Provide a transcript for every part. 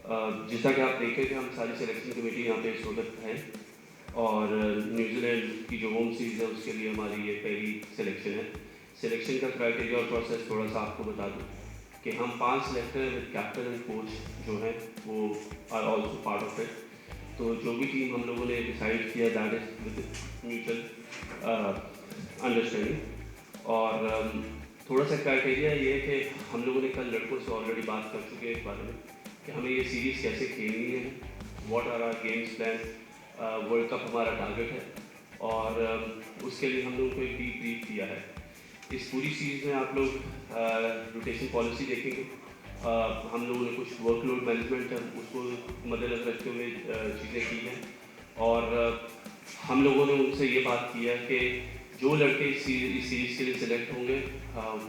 जैसा कि आप देखें कि हम सारी सिलेक्शन कमेटी यहाँ पे इस वक्त हैं और न्यूजीलैंड की जो होम सीरीज़ है उसके लिए हमारी ये पहली सिलेक्शन है। सिलेक्शन का क्राइटेरिया और प्रोसेस थोड़ा सा आपको बता दूँ कि हम 5 सिलेक्टर हैं विद कैप्टन एंड कोच जो हैं वो are also part of it. तो जो भी टीम हम लोगों ने डिसाइड किया that is with mutual understanding. और थोड़ा सा क्राइटेरिया ये है कि हम लोगों ने कल लड़कों से ऑलरेडी बात कर चुके हैं इस बारे में कि हमें ये सीरीज़ कैसे खेलनी है, what are our games plan. World cup हमारा टारगेट है और उसके लिए हम लोगों को एक डीप ब्रीफ दिया है। इस पूरी सीरीज़ में आप लोग रोटेशन पॉलिसी देखेंगे। हम लोगों ने कुछ वर्कलोड मैनेजमेंट है उसको मद्देनजर रखते हुए चीज़ें की हैं और हम लोगों ने उनसे ये बात की है कि जो लड़के इस सीरीज़ के लिए सिलेक्ट होंगे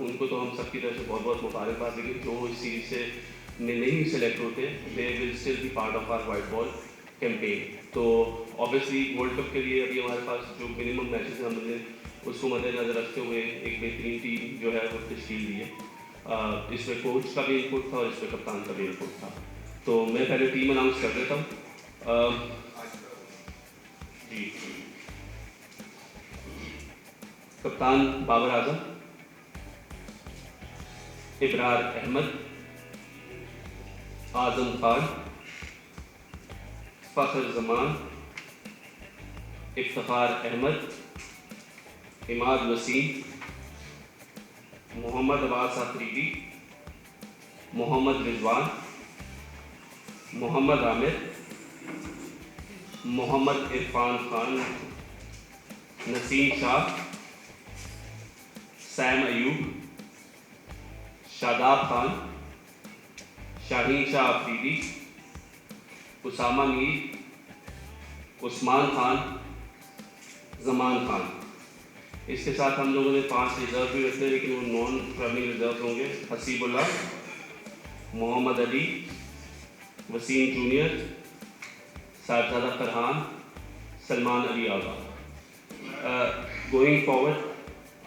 उनको तो हम सबकी तरफ से बहुत बहुत मुबारकबाद देंगे। जो इस सीरीज़ से में नहीं सिलेक्ट होते they will still be part of our white ball campaign. तो ऑब्वियसली वर्ल्ड कप के लिए अभी हमारे पास जो मिनिमम मैचेस हैं हमने उसको मद्देनजर रखते हुए एक बेहतरीन टीम जो है वो तश्कील दी है। इसमें कोच का भी इनपुट था और इसमें कप्तान का भी इनपुट था। तो मैं पहले टीम अनाउंस कर देता हूँ। जी, कप्तान बाबर आजम, इब्रार अहमद, आजम खान, फ़खर जमान, इफ्तिखार अहमद, इमाद वसीम, मोहम्मद अब्बास आफरीदी, मोहम्मद रिजवान, मोहम्मद आमिर, मोहम्मद इरफान खान, नसीम शाह, सैम अयूब, शादाब खान, शाहीन शाह आफरीदी, उसामा मीर, उस्मान खान, जमान खान। इसके साथ हम लोगों ने 5 रिजर्व भी रखते हैं लेकिन वो नॉन ट्रैवलिंग रिजर्व होंगे। Hasibullah, Mohammad Ali, Wasim junior, साहबजादा Farhan, Salman Ali Agha. Going forward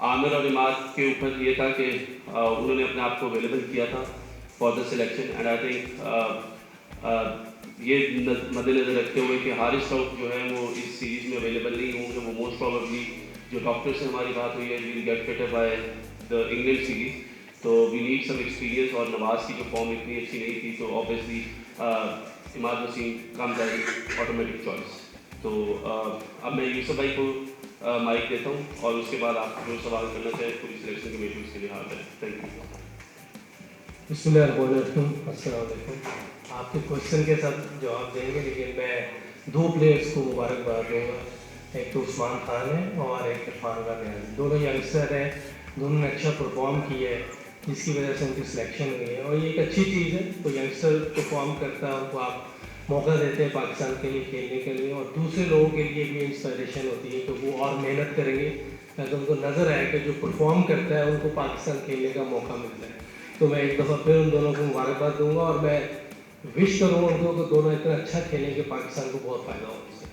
Aamir और इमाद के ऊपर ये था कि उन्होंने अपने आप को अवेलेबल किया था for the selection and I think ये मद्देनजर रखते हुए कि हारिस राउफ जो है वो इस सीरीज़ में अवेलेबल नहीं होंगे। वो मोस्ट प्रॉबेबली जो डॉक्टर से हमारी बात हुई है will get fitted by the England series. तो वी नीड सम एक्सपीरियंस और नवाज की जो फॉर्म इतनी अच्छी नहीं थी तो ऑब्वियसली इमाद वसीम कम जाए ऑटोमेटिक चॉइस। तो अब मैं यूसुफ भाई को माइक देता हूँ और उसके बाद आप जो सवाल करना चाहें पूरी सिलेक्शन कमेटी उसके लिए हाजिर है। Thank you. बिस्मिल्लाहिर्रहमानिर्रहीम। आपके क्वेश्चन के साथ जवाब देंगे लेकिन मैं 2 प्लेयर्स को मुबारकबाद दूँगा। एक तो उस्मान खान है और एक इरफान खान है। दोनों यंगस्टर हैं, दोनों ने अच्छा परफॉर्म किया है जिसकी वजह से उनकी सिलेक्शन हुई है और ये एक अच्छी चीज़ है। तो यंगस्टर परफॉर्म करता है उनको आप मौका देते हैं पाकिस्तान के लिए खेलने के लिए और दूसरे लोगों के लिए भी इंस्पिरेशन होती है कि वो और मेहनत करेंगे ताकि उनको नज़र आए कि जो परफॉर्म करता है उनको पाकिस्तान खेलने का मौका मिलता है। तो मैं एक दफ़ा फिर उन दोनों को मुबारकबाद दूंगा और मैं विश करूँगा उनको कि दोनों इतना अच्छा खेलें कि पाकिस्तान को बहुत फ़ायदा हो उससे।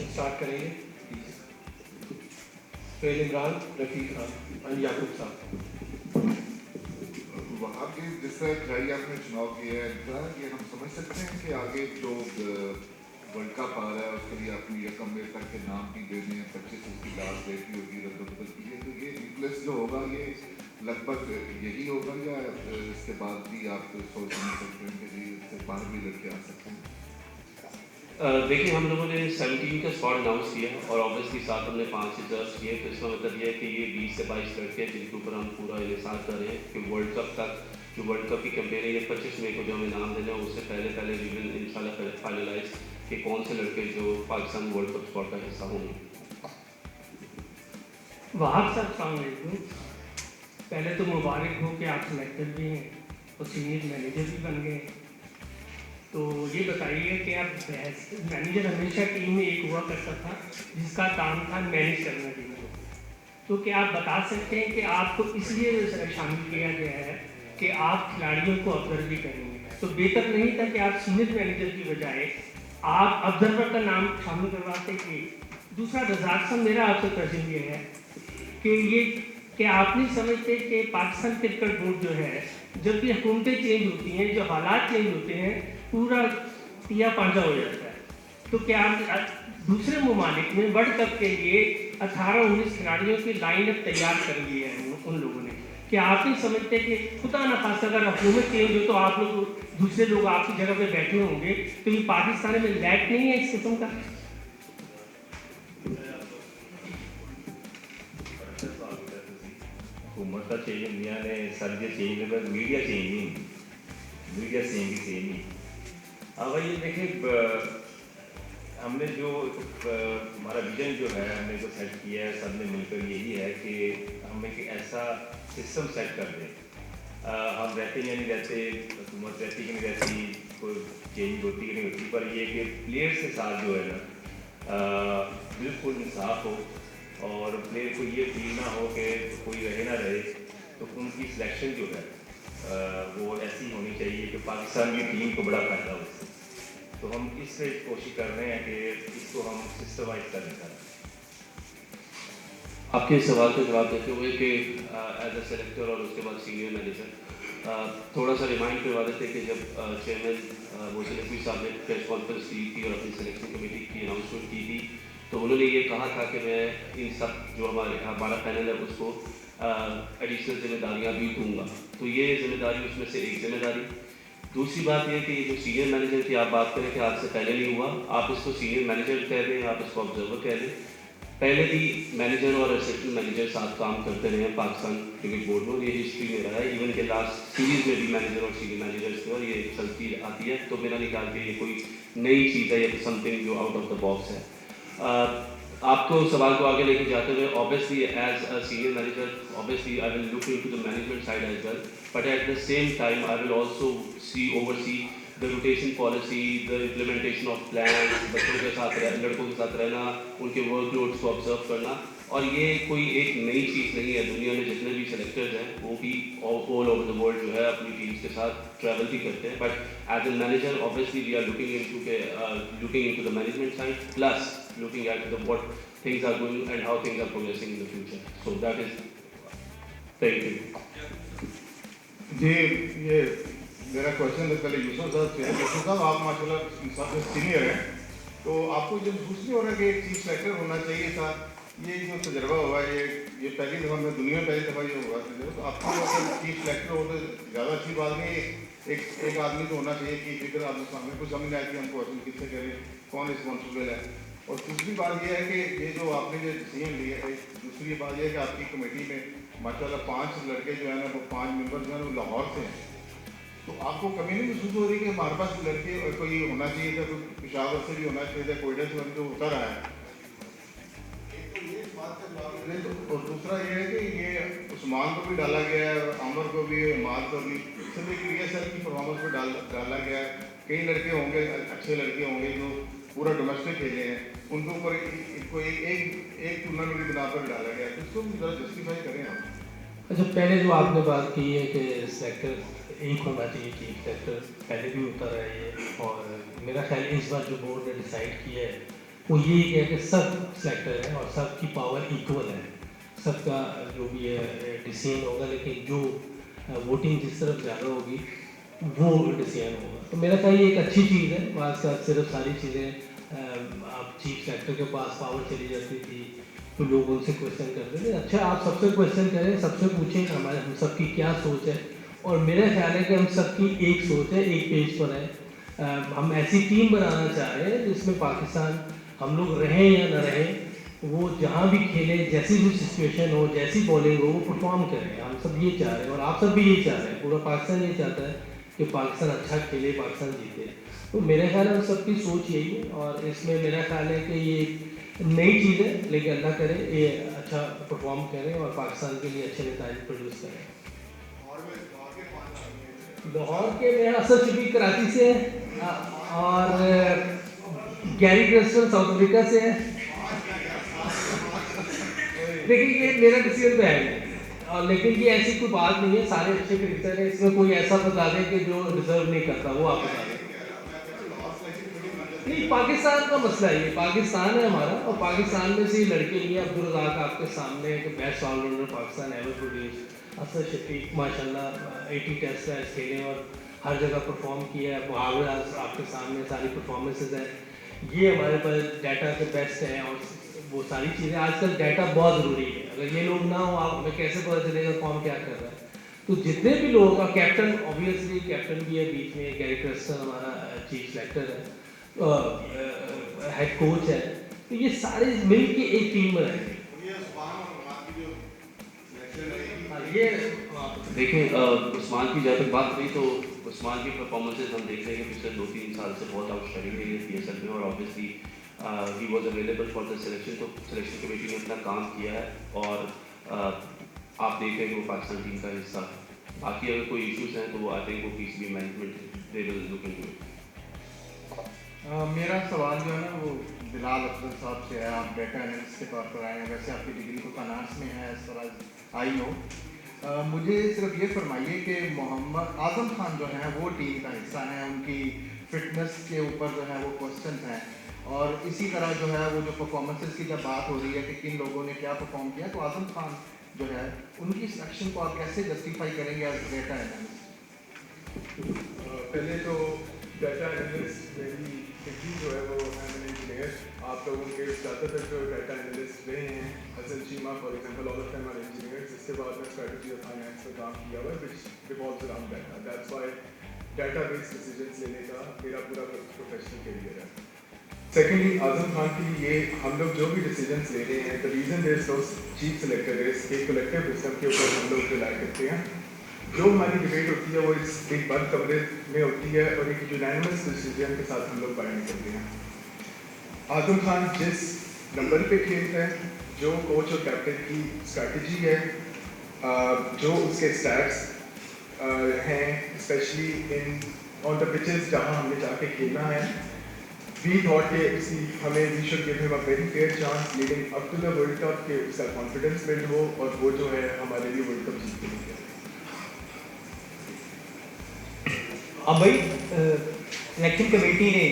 स्टार्ट करेंगे फेल इमरान, रफ़ीक खान, याकूब साहब। वहाँ के जिस तरह खिलाड़ी आपने चुनाव किया है कि हम समझ सकते हैं कि आगे जो वर्ल्ड कप आ रहा है उसके लिए अपनी यकम में तक के नाम भी देने हैं, 25 उसकी लास्ट डेट भी होगी रद्द की है। तो ये रिप्लेस जो होगा ये लगभग यही होगा या इसके बाद भी आप सोच नहीं सकते हैं कि इससे बाहर भी लड़के आ सकते हैं? देखिए हम लोगों ने 17 का स्क्वाड अनाउंस किया और ऑब्वियसली साथ हमने 5 रिजर्व किए। तो इसका मतलब ये है कि ये 20 से 22 लड़के हैं जिनके ऊपर हम पूरा इंतजार कर रहे हैं कि वर्ल्ड कप तक जो वर्ल्ड कप की कैंपेन है ये 25 मई को जो हमें नाम देना है उससे पहले वी विल इंशाल्लाह फाइनलाइज कि कौन से लड़के जो पाकिस्तान वर्ल्ड कप स्क्वाड का हिस्सा होंगे। वहाब साहब अस्सलाम वालेकुम। पहले तो मुबारक हो कि आप सिलेक्टेड भी हैं और सीनियर मैनेजर भी बन गए। तो ये बताइए कि आप मैनेजर हमेशा टीम में एक हुआ करता था जिसका काम था मैनेज करना टीम को। तो क्या आप बता सकते हैं कि आपको इसलिए शामिल किया गया है कि आप खिलाड़ियों को ऑब्जर्व भी करेंगे? तो बेहतर नहीं था कि आप सीनियर मैनेजर की बजाय आप ऑब्जर्वर का नाम शामिल करवाते कि? दूसरा रज़ाक साहब मेरा आपसे प्रश्न ये है कि ये क्या आप नहीं समझते कि पाकिस्तान क्रिकेट बोर्ड जो है जब भी हुकूमतें चेंज होती हैं, जो हालात चेंज होते हैं, पूरा तिया पांचा हो जाता है। तो क्या दूसरे ममालिक में वर्ल्ड कप के लिए 18-19 खिलाड़ियों की लाइनअप तैयार कर ली है उन लोगों ने। क्या आप नहीं समझते कि खुदा न खास्ता अगर हुकूमत चेंज हो तो आप लोग दूसरे लोग आपकी जगह पे बैठे होंगे, तो ये पाकिस्तान में लैक नहीं है इस किस्म का? हुकूमत का चेंज इंडिया ने सब जो चेंज है, बस मीडिया चेंज नहीं, मीडिया सेम नहीं। अब ये देखिए, हमने जो हमारा विजन जो है हमने जो सेट किया है सब ने मिलकर, यही है कि हम एक ऐसा सिस्टम सेट कर दें। हम रहते या नहीं रहते, हुकूमत रहती कि नहीं रहती, कोई चेंज होती कि नहीं होती, पर ये कि प्लेयर्स के साथ जो है ना बिल्कुल इंसाफ हो और प्लेयर को ये फील ना हो कि कोई रहे ना रहे, तो उनकी सिलेक्शन जो है वो ऐसी होनी चाहिए कि पाकिस्तान की टीम को बड़ा फायदा हो। तो हम इससे कोशिश कर रहे हैं कि इसको हम सिस्टमाइज करने का। आपके सवाल का जवाब देते हुए कि एज अ सेलेक्टर और उसके बाद सीनियर मैनेजर, थोड़ा सा रिमाइंड करवा देते कि जब चेयरमैन मोहसिन नकवी साहब ने प्रेस कॉन्फ्रेंस की थी और अपनी सिलेक्शन कमेटी की अनाउंसमेंट की थी, तो उन्होंने ये कहा था कि मैं इन सब जो हमारा पैनल है उसको एडिशनल जिम्मेदारियाँ भी दूँगा। तो ये जिम्मेदारी उसमें से एक जिम्मेदारी। दूसरी बात यह कि ये जो सीनियर मैनेजर की आप बात करें कि आज से पहले नहीं हुआ, आप इसको सीनियर मैनेजर कह दें, आप इसको ऑब्जर्वर कह दें। पहले भी मैनेजर और असिस्टेंट मैनेजर साथ काम करते रहे हैं पाकिस्तान क्रिकेट बोर्ड में, और ये हिस्ट्री में रहा है। इवन के लास्ट सीरीज़ में भी मैनेजर और सीनियर मैनेजर्स थे और ये चलती आती है। तो मेरा नहीं ख्याल कि ये कोई नई चीज़ है या समथिंग जो आउट ऑफ द बॉक्स है। आपको सवाल को आगे लेके जाते हुए, obviously as a senior manager, obviously I will look into the management side as well, but at the same time I will also oversee the rotation policy, the implementation of plan, बच्चों के साथ लड़कों के साथ रहना, उनके workloads को observe करना। और ये कोई एक नई चीज़ नहीं है। दुनिया में जितने भी सेलेक्टर्स हैं वो भी ऑल ओवर द वर्ल्ड जो है अपनी टीम्स के साथ ट्रैवल भी करते हैं। But as a manager obviously we are looking into the management side, plus looking at what things are going and how things are progressing in the future. So that is, thank you. जी, ये मेरा question है पहले यूसुफ साहब, आप माशाल्लाह सबसे senior हैं, तो आपको जब महसूस नहीं हो रहा कि एक चीफ सेलेक्टर होना चाहिए था? ये जो तजर्बा हुआ है, ये पहली दफ़ा में दुनिया में पहली दफ़ा ये हुआ तजर्बा, तो आपको अगर चीफ सेलेक्टर हो तो ज़्यादा अच्छी बात नहीं। एक आदमी तो होना चाहिए कि फिक्र आपके सामने कुछ समझ नहीं आती, हम क्वेश्चन किससे करें, कौन रिस्पॉन्सिबल है। और दूसरी बात यह है कि ये जो आपने जो डिसीजन लिया है, दूसरी बात यह है कि आपकी कमेटी में माशाल्लाह 5 लड़के जो है ना, वो 5 मेंबर जो है वो लाहौर से हैं। तो आपको कमी नहीं महसूस हो रही कि हमारे पास लड़के कोई होना चाहिए था, कोई पेशावर से भी होना चाहिए था, कोयडा से जो होता रहा है। एक तो ये बात का जवाब नहीं, तो और दूसरा ये है कि ये उस्मान को भी डाला गया है, अमर को भी, इमाद को भी, सिर्फ एक रिहर्सल की परफॉर्मेंस पर डाला गया है। कई लड़के होंगे, अच्छे लड़के होंगे जो पूरा डोमेस्टिक खेले हैं, उनके ऊपर एक टूर्नामेंट की बिना पर डाला गया, तो इसको ज़रा जस्टिफाई करें आप। अच्छा, पहले जो आपने बात की है कि सेलेक्टर एक होना चाहिए, चीफ सेलेक्टर पहले भी होता रहा है ये, और मेरा ख्याल इस बार जो बोर्ड ने डिसाइड किया है वो यही है कि सब सेलेक्टर हैं और सबकी पावर इक्वल है, सबका जो भी है डिसीजन होगा, लेकिन जो वोटिंग जिस तरफ ज़्यादा होगी वो डिसीजन होगा। तो मेरा ख्याल ये एक अच्छी चीज़ है। वाज का सिर्फ सारी चीज़ें आप चीफ सेलेक्टर के पास पावर चली जाती थी तो लोग उनसे क्वेश्चन करते थे। अच्छा, आप सबसे क्वेश्चन करें, सबसे पूछें हमारे हम सबकी क्या सोच है, और मेरा ख्याल है कि हम सबकी एक सोच है, एक पेज पर है। हम ऐसी टीम बनाना चाह रहे हैं जिसमें पाकिस्तान, हम लोग रहें या ना रहें, वो जहाँ भी खेले, जैसी भी सिचुएशन हो, जैसी बॉलिंग हो, वो परफॉर्म करें। हम सब ये चाह रहे हैं और आप सब भी ये चाह रहे हैं, पूरा पाकिस्तान ये चाहता है कि पाकिस्तान अच्छा खेले, पाकिस्तान जीते। तो मेरे ख्याल है सबकी सोच यही है, और इसमें मेरा ख्याल है कि ये नई चीज़ है, लेकिन अल्लाह करे ये अच्छा परफॉर्म करें और पाकिस्तान के लिए अच्छे नतीजे प्रोड्यूस करें। लाहौर के मैं असल शफी कराची से है और गैरी क्रिस्टन साउथ अफ्रीका से है। देखिए ये मेरा डिसीजन तो है नहीं, लेकिन ये ऐसी कोई बात नहीं है, सारे अच्छे क्रिकेटर हैं, इसमें कोई ऐसा बता दें कि जो डिजर्व नहीं करता वो आप बता दें। नहीं, पाकिस्तान का मसला है, ये पाकिस्तान है हमारा, और पाकिस्तान में से लड़के लिए अब्दुल रज़ाक आपके सामने best allrounder Pakistan ever produce, Asad Shafiq माशाल्लाह 80 टेस्ट मैच खेले और हर जगह परफॉर्म किया है। मुहावरा आपके सामने सारी परफॉर्मेंसेज हैं। ये हमारे पास डाटा के बेस्ट हैं और वो सारी चीज़ें आजकल डाटा बहुत ज़रूरी है। अगर ये लोग ना हो आप हमें कैसे पता चलेगा कौन क्या कर रहा है। तो जितने भी लोग का कैप्टन ऑब्वियसली कैप्टन भी है, बीच में गैरी क्रिस्टन हमारा चीफ सेलेक्टर है, हेड कोच है, तो ये सारे मिल के एक टीम बनाएंगे। ये देखिए उस्मान की जहाँ तक बात रही तो उस्मान की परफॉर्मेंसेज हम देख रहे हैं पिछले 2-3 साल से बहुत आउटस्टैंडिंग रही है PSL में और obviously he was available for the selection. तो सिलेक्शन कमेटी ने अपना काम किया है और आप देख रहे हैं कि वो पाकिस्तान टीम का हिस्सा है। बाकी अगर कोई इश्यूज हैं तो आई थिंक वो PCB management they will look into it. मेरा सवाल जो है ना वो बिलाल अफजल साहब से है। आप डेटा एनालिस्ट के तौर पर आए हैं, वैसे आपकी डिग्री तो फाइनेंस में है as far as I know. मुझे सिर्फ ये फरमाइए कि मोहम्मद आजम खान जो हैं वो टीम का हिस्सा हैं, उनकी फिटनेस के ऊपर जो है वो क्वेश्चन हैं और इसी तरह जो है वो जो परफॉर्मेंसेस की जब बात हो रही है कि किन लोगों ने क्या परफॉर्म किया, तो आजम खान जो है उनकी सिलेक्शन को आप कैसे जस्टिफाई करेंगे एज डेटा एनालिस्ट? पहले तो डाटा एनालिस्ट मेरी डिग्री जो है वो एम इंजीनियर। आप लोगों के ज़्यादातर जो डाटा एनालिस्ट रहे हैं Hasan Cheema for example, all of them are engineers. इसके बाद में स्ट्रेटजी और फाइनेंस में काम किया हुआ है विच revolves around data. That's why data based decisions लेने का मेरा पूरा प्रोफेशनल करियर है। सेकेंडली आजम खान के लिए हम लोग जो भी डिसीजंस ले रहे हैं, the reason there is no chief selector is एक कलेक्टिव विजडम के ऊपर हम लोग रिलाई करते हैं। जो हमारी डिबेट होती है वो इस एक बंद कमरे में होती है और एक यूनानिमस डिसीजन के साथ हम लोग बाहर निकलते हैं। आजम खान जिस नंबर पे खेलता है, जो कोच और कैप्टन की स्ट्रैटेजी है, जो उसके स्टैट्स हैं specially in on the pitches जहाँ हमने जाके खेलना है, वी थॉट कि हमें we should give him a very fair chance leading up to the world cup के उसका कॉन्फिडेंस बिल्ड हो और वो जो है हमारे लिए वर्ल्ड कप जीत के लिए। अब भाई सिलेक्शन कमेटी ने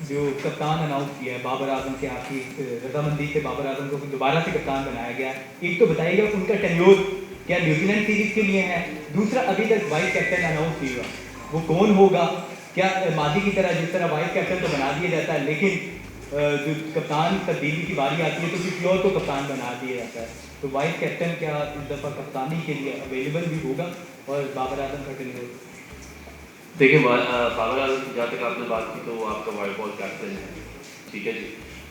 जो कप्तान अनाउंस किया है बाबर आजम के आपकी रजामंदी से बाबर आजम को दोबारा से कप्तान बनाया गया। एक तो बताइएगा उनका टेन्योर क्या न्यूजीलैंड सीरीज के लिए है, दूसरा अभी तक वाइस कैप्टन अनाउंस नहीं हुआ, वो कौन होगा? क्या माजी की तरह जिस तरह वाइस कैप्टन तो बना दिया जाता है लेकिन जो कप्तान तब्दीली की बारी आती है तो किसी और को कप्तान बना दिया जाता है, तो वाइस कैप्टन क्या इस दफ़ा कप्तानी के लिए अवेलेबल भी होगा और बाबर आजम का टेन्योर? देखिए बाबर आजम की जहाँ तक आपने बात की तो वो आपका वाइट बॉल कैप्टन है, ठीक है जी।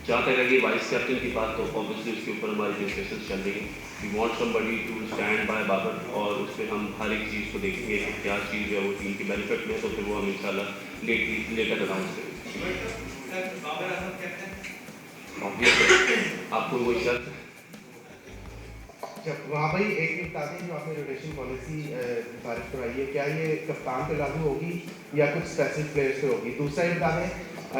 जहाँ तक रही वाइस कैप्टन की बात तो ऑब्वियसली उसके ऊपर हमारी डिस्कशन चल रही है। We want somebody to stand by Babar और उस पर हम हर एक चीज़ को देखेंगे कि क्या चीज़ है वो टीम के बेनिफिट में, तो फिर वो हम इंशाल्लाह लेटर अनाउंस करेंगे। ऑब्वियसली आपको वो शर्त वहाँ भाई एक बता दें जो आपने रोटेशन पॉलिसी सिफारिश करवाई है, क्या ये कप्तान पे लागू होगी या कुछ स्पेसिफिक प्लेयर्स पे होगी? दूसरा ये बता दें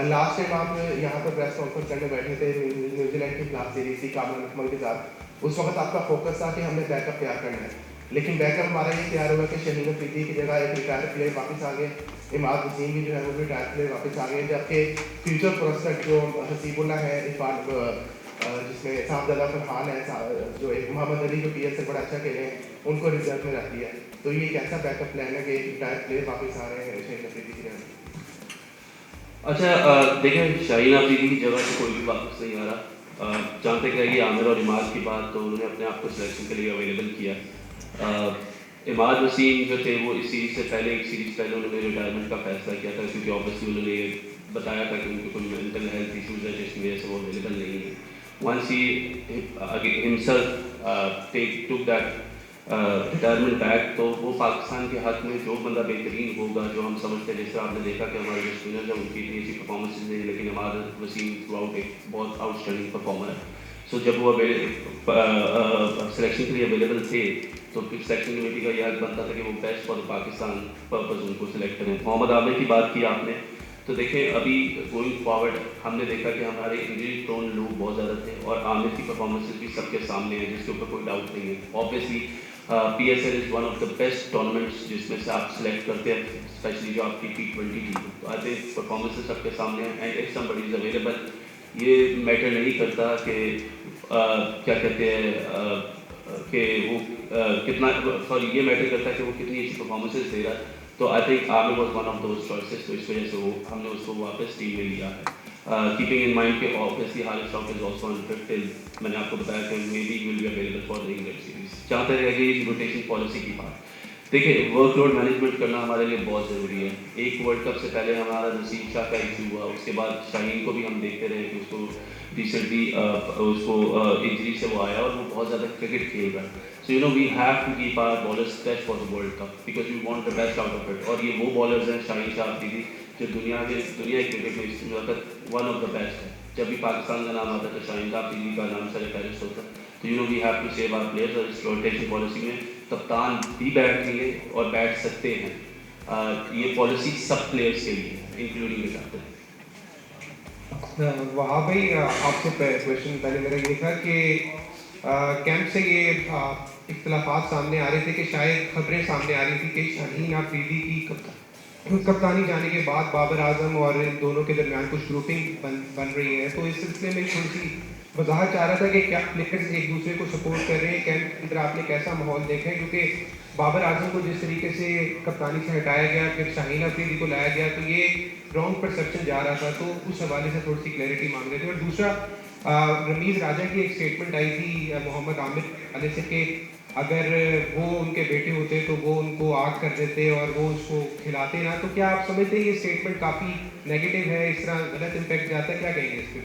लास्ट टाइम आप यहाँ पर प्रेस कॉन्फ्रेंस करने बैठे थे न्यूजीलैंड की खिलाफ सीरीज थी कामरान अकमल के साथ, उस वक्त आपका फोकस था कि हमने बैकअप तैयार करना है, लेकिन बैकअप हमारा ये तैयार हुआ कि शहीन अफरीदी की जगह एक रिटायर्ड प्लेयर वापस आ गए, इमाद वसीम भी जो है वो रिटायर्ड प्लेयर वापस आ गए, जबकि फ्यूचर प्रोस्पेक्ट जो हसीबुल्ला है इरफान जिसमें साहबजादा फरहान है, जो एक मोहम्मद अली जो PSL बड़ा अच्छा खेले हैं, उनको रिजर्व में रख दिया। तो ये कैसा बैकअप प्लान है कि रिटायर्ड प्लेयर वापस आ रहे हैं शहीन अफरीदी की जगह? अच्छा देखिए शाहीन अफरीदी की जगह से कोई भी वापस नहीं आ रहा। जहाँ तक रही आमिर और इमाद की बात तो उन्होंने अपने आप को सिलेक्शन के लिए अवेलेबल किया। इमाद वसीम जो थे वो इस सीरीज़ से पहले एक सीरीज़ पहले उन्होंने रिटायरमेंट का फैसला किया था क्योंकि ऑब्वियसली उन्होंने ये बताया था कि उनको कोई मेंटल हेल्थ इशूज़ है जिसकी वजह से वो अवेलेबल नहीं है। Once he himself took that retirement back, तो वो पाकिस्तान के हक में जो बंदा बेहतरीन होगा, जो हम समझते हैं, जैसे आपने देखा कि हमारे जो स्पिनर्स हैं उनकी इतनी अच्छी परफॉर्मेंसेज नहीं, लेकिन हमारा वसीम थ्रू आउट एक बहुत आउटस्टैंडिंग परफॉर्मर है। सो जब वो सिलेक्शन के लिए अवेलेबल थे तो फिर सिलेक्शन कमेटी का यह बनता था कि वो बेस्ट फॉर पाकिस्तान पर्पज़ उनको सिलेक्ट करें। मोहम्मद आमिर की बात की आपने, तो देखिए अभी गोइंग फॉरवर्ड हमने देखा कि हमारे इंजरी प्रोन लोग बहुत ज़्यादा थे और आमिर की परफॉर्मेंसेज भी सबके सामने है जिसके ऊपर कोई डाउट नहीं है। Obviously PSL is one of the best tournaments जिसमें से आप सिलेक्ट करते हैं, स्पेशली जो आपकी T20 टीम, तो आई थिंक परफॉर्मेंसेज सबके सामने हैं and if somebody is available, ये मैटर नहीं करता कि क्या कहते हैं कि वो कितना सॉरी ये मैटर करता है कि वो कितनी अच्छी परफॉर्मेंसेस दे रहा है। तो I think Aamir was one of those choices, तो इस वजह से वो हमने उसको वापस टीम में लिया है। कीपिंग इन माइंड कि obviously Haris Rauf is also unfit, मैंने आपको बताया कि may be will be available for the England series. जहाँ तक रह गई रोटेशन पॉलिसी की बात, देखिए वर्कलोड मैनेजमेंट करना हमारे लिए बहुत ज़रूरी है। एक वर्ल्ड कप से पहले हमारा नसीब शाह का इशू हुआ, उसके बाद शाहीन को भी हम देखते रहे कि उसको रिसेंटली उसको इंजरी से वो आया और वो बहुत ज़्यादा क्रिकेट खेल रहा है। So you know we have to keep our bowlers fresh for the world cup because we want the best out of it. और ये वो बॉलर्स हैं शाहीन शाह अफरीदी जो दुनिया क्रिकेट में इस वक्त वन ऑफ द बेस्ट है। जब भी पाकिस्तान का नाम आता है तो शाहीन शाह अफरीदी का नाम सर फहरिस्त होता है। तो you know we have to save our players, और इस रोटेशन पॉलिसी में कप्तान भी बैठेंगे और बैठ सकते हैं। ये पॉलिसी सब प्लेयर्स के लिए इंक्लूडिंग द कैप्टन। वहाँ भाई आपसे क्वेश्चन पहले मेरा ये था कि कैंप से ये इख्तलाफात सामने आ रहे थे कि शायद खबरें सामने आ रही थी कि शाहीन अफरीदी की कप्तानी जाने के बाद बाबर आजम और इन दोनों के दरमियान कुछ ग्रुपिंग बन रही है। तो इस सिलसिले में थोड़ी सी वजाहत चाह रहा था कि क्या प्लेयर्स एक दूसरे को सपोर्ट कर रहे हैं, कैंप के अंदर आपने कैसा माहौल देखा है? क्योंकि बाबर आजम को जिस तरीके से कप्तानी से हटाया गया, फिर शाहीन अफरीदी को लाया गया, तो ये रॉन्ग परसेप्शन जा रहा था। तो उस हवाले से थोड़ी सी क्लैरिटी मांग रहे थे। और दूसरा, रमीज़ राजा की एक स्टेटमेंट आई थी मोहम्मद आमिर वाले से कि अगर वो उनके बेटे होते तो वो उनको आग कर देते और वो उसको खिलाते ना। तो क्या आप समझते हैं ये स्टेटमेंट काफ़ी नेगेटिव है, इस तरह गलत इम्पैक्ट जाता है? क्या कहेंगे इस पर?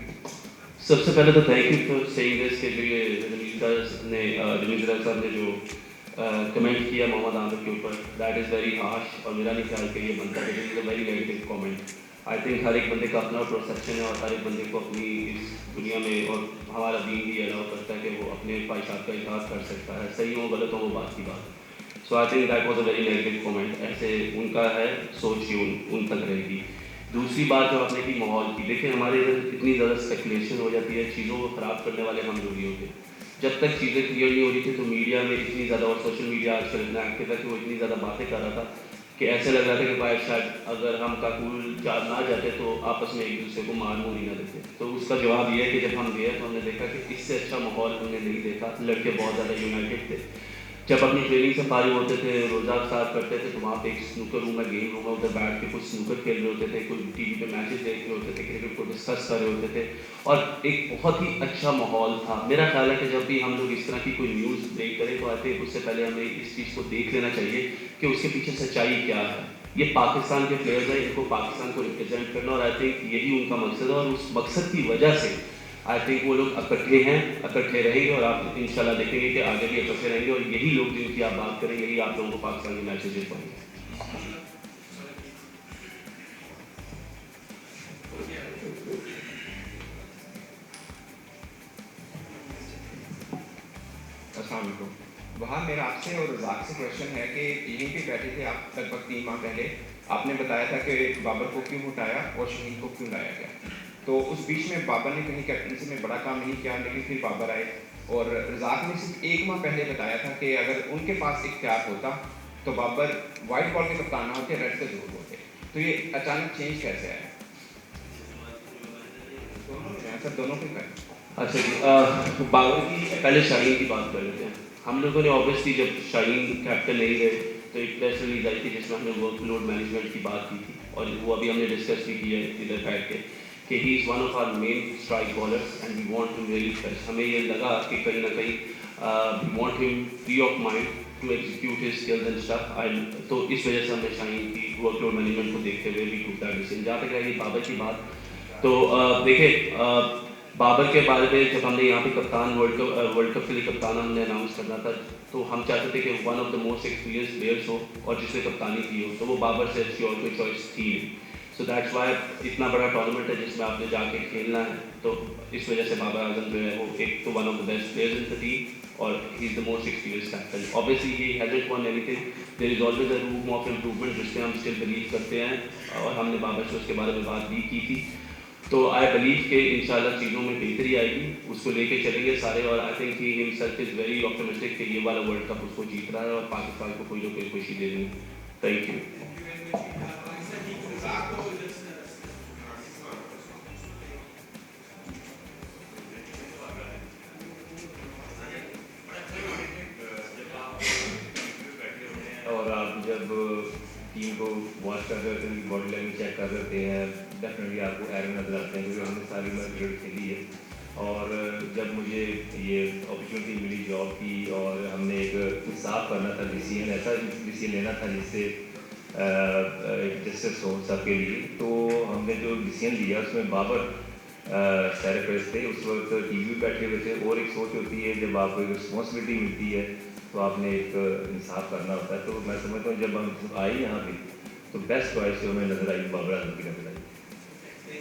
सबसे पहले तो thank you for saying this कि जो ये रमीज़ राजा साहब ने जो कमेंट किया मोहम्मद आमिर के ऊपर, दैट इज़ वेरी हार्श और मेरा नहीं ख्याल कि ये बनता है। It is a very negative comment. I think हर एक बंदे का अपना परसेप्शन है और हर एक बंदे को अपनी इस दुनिया में, और हमारा दीन भी अलाउ करता है कि वो अपने ख्वाहिशात का इजहार कर सकता है, सही हो गलत हो वो बात की बात है। So I think that was a very negative comment. ऐसे उनका है सोच ही उन तक रहेगी। दूसरी बात जो आपने की माहौल की, देखिए हमारे इधर इतनी ज़्यादा स्पेकुलेशन हो जाती है, चीज़ों को ख़राब करने वाले हम लोग ही होते हैं। जब तक चीज़ें क्लियर नहीं हो रही थी तो मीडिया में इतनी ज़्यादा, और सोशल मीडिया आजकल इतना एक्टिव है कि वो इतनी ज़्यादा बातें कर रहा था कि ऐसे लग रहा था कि भाई शायद अगर हम काकूल ना जाते तो आपस में एक दूसरे को मार मूर ही ना देते। तो उसका जवाब ये है कि जब हम गए तो हमने देखा कि इससे अच्छा माहौल हमने नहीं देखा। लड़के बहुत ज़्यादा यूनाइटेड थे। जब अपनी ट्रेनिंग से फारिग होते थे, रोज़ा स्टार्ट करते थे, तो वहाँ पे एक स्नूकर रूम है, गेम रूम है, उधर बैठ के कुछ स्नूकर खेल रहे होते थे, कुछ टीवी पे मैचेस देख रहे होते थे, क्रिकेट को डिस्कस कर रहे होते थे और एक बहुत ही अच्छा माहौल था। मेरा ख्याल है कि जब भी हम लोग इस तरह की कोई न्यूज़ ब्रेक करें तो आई थिंक उससे पहले हमें इस चीज़ को देख लेना चाहिए कि उसके पीछे सच्चाई क्या है। ये पाकिस्तान के प्लेयर्स हैं, इनको पाकिस्तान को रिप्रेजेंट करना, और आई थिंक यही उनका मकसद है। और उस मकसद की वजह से आई थिंक वो लोग इकट्ठे हैं, इकट्ठे रहेंगे और आप इंशाल्लाह देखेंगे कि आगे भी इकट्ठे रहेंगे और यही लोग जिनकी आप बात करें यही आप लोगों को पाकिस्तान के मैचेस देख पाएंगे। अस्सलाम वालेकुम। वहाँ मेरा आपसे और रज़ाक से क्वेश्चन है कि यहीं पे बैठे थे आप लगभग 3 माह पहले, आपने बताया था कि बाबर को क्यों हटाया और शाहीन को क्यों लाया गया। तो उस बीच में बाबर ने कहीं कैप्टनसी में बड़ा काम नहीं किया, लेकिन फिर बाबर आए और रज़ाक ने सिर्फ 1 माह पहले बताया था कि अगर उनके पास इख्तियार होता तो बाबर वाइट बॉल के कप्तान ना होते, रेड के जरूर होते। तो ये अचानक चेंज कैसे आया? सर दोनों के करें। अच्छा जी, बाबर की पहले शाहीन की बात कर लेते हैं। हम लोगों ने ऑब्वियसली जब शाहीन कैप्टन नहीं गए तो एक प्रेस रिलीज आई थी जिसमें हमने वर्कलोड मैनेजमेंट की बात की थी और वो अभी हमने डिस्कस भी किया है इधर बैठ के कि he is one of our main strike bowlers and we want him very fresh. हमें ये लगा कि कहीं ना कहीं we want him free of mind to execute his skills and stuff. तो इस वजह से हमने शाहीन की वर्कलोड मैनेजमेंट को देखते हुए भी टूक दैट डिसीजन। जहाँ तक रही बाबर की बात, तो देखिए बाबर के बारे में जब हमने यहाँ पे कप्तान वर्ल्ड कप के लिए कप्तान हमने अनाउंस करना था तो हम चाहते थे कि one of the most experience players हो और जिसने कप्तानी की हो, तो वो बाबर से अच्छी और कोई चॉइस थी। सो दैट्स वाई इतना बड़ा टूर्नामेंट है जिसमें आपने जाके खेलना है, तो इस वजह से बाबर आजम जो है वो एक तो one of the best players in the team और he is the most experience captain. Obviously he hasn't won anything, there is always a room of improvement जिसमें हम स्टिल बिलीव करते हैं और हमने बाबर से उसके बारे में बात भी की थी। तो आई बिलीव कि इंशाल्लाह चीज़ों में बेहतरी आएगी, उसको लेके चलेंगे सारे और I think he himself is very optimistic कि ये वाला वर्ल्ड कप उसको जीत रहा है और पाकिस्तान को कोई ना कोई खुशी दे देंगे। Thank you. वॉच कर रहे होते हैं, उनकी बॉडी लैंग्वेज चेक कर रहे होते हैं, डेफिनेटली आपको एरर नजर आते हैं, क्योंकि हमने सारी उम्र क्रिकेट खेली है। और जब मुझे ये अपॉर्चुनिटी मिली जॉब की और हमने एक इंसाफ करना था, डिसीजन ऐसा डिसीजन लेना था जिससे जस्टिस हो सबके लिए, तो हमने जो डिसीजन लिया उसमें बाबर थेरेपिस्ट थे, उस वक्त टीवी बैठे हुए थे। और एक सोच होती है जब आपको एक रिस्पॉन्सिबिलिटी मिलती है तो आपने एक इंसाफ करना होता है। तो मैं समझता हूँ जब हम आए यहाँ पे तो बेस्ट चॉइस जो हमें नजर आई बाबर आजम की नजर आई।